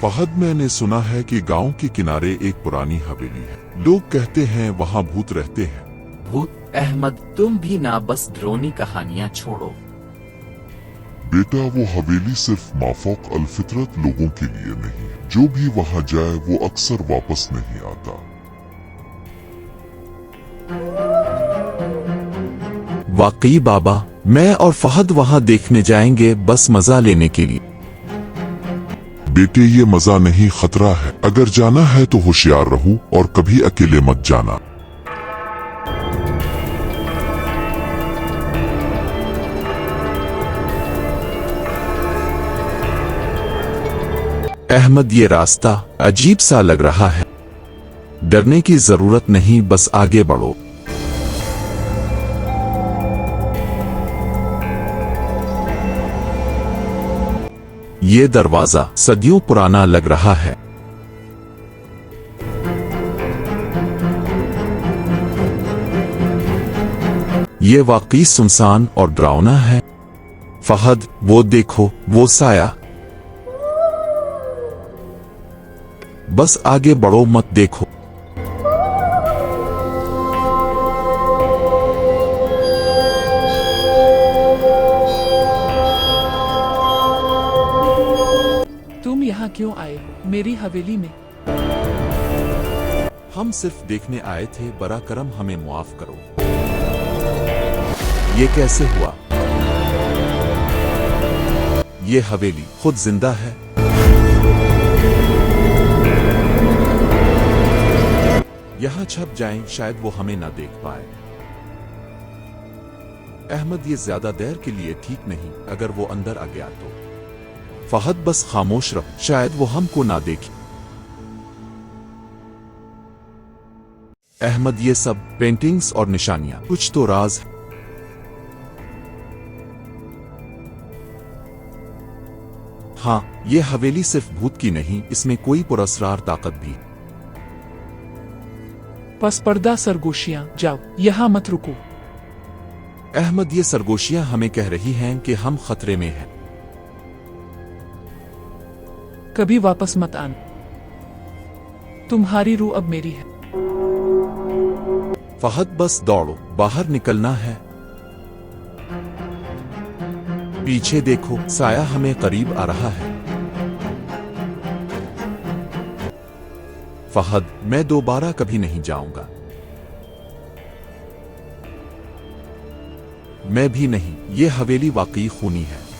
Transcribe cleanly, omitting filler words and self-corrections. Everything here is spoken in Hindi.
फहद, मैंने सुना है कि गांव के किनारे एक पुरानी हवेली है। लोग कहते हैं वहां भूत रहते हैं। भूत? अहमद, तुम भी ना बस ड्रोनी कहानियां छोड़ो। बेटा, वो हवेली सिर्फ माफौक अल-फितरत लोगों के लिए नहीं है। जो भी वहां जाए वो अक्सर वापस नहीं आता। वाकई बाबा, मैं और फहद वहां देखने जाएंगे, बस मजा लेने के लिए। बेटे, ये मजा नहीं, खतरा है। अगर जाना है तो होशियार रहो और कभी अकेले मत जाना। अहमद, ये रास्ता अजीब सा लग रहा है। डरने की जरूरत नहीं, बस आगे बढ़ो। ये दरवाजा सदियों पुराना लग रहा है। ये वाकई सुनसान और डरावना है। फहद, वो देखो, वो साया। बस आगे बढ़ो, मत देखो। तुम यहाँ क्यों आए हो मेरी हवेली में? हम सिर्फ देखने आए थे, बरा करम हमें मुआफ करो। ये कैसे हुआ? ये हवेली खुद जिंदा है। यहां छप जाएं, शायद वो हमें ना देख पाए। अहमद, ये ज्यादा देर के लिए ठीक नहीं। अगर वो अंदर आ गया तो। फहद, बस खामोश रहो, शायद वो हमको ना देखे। अहमद, ये सब पेंटिंग्स और निशानियां, कुछ तो राज है। हाँ, ये हवेली सिर्फ भूत की नहीं, इसमें कोई पुरस्कार ताकत भी। पसपर्दा सरगोशियां, जाओ, यहाँ मत रुको। अहमद, ये सरगोशियां हमें कह रही हैं कि हम खतरे में हैं। कभी वापस मत आना। तुम्हारी रूह अब मेरी है। फहद, बस दौड़ो, बाहर निकलना है। पीछे देखो, साया हमें करीब आ रहा है। फहद, मैं दोबारा कभी नहीं जाऊंगा। मैं भी नहीं। ये हवेली वाकई खूनी है।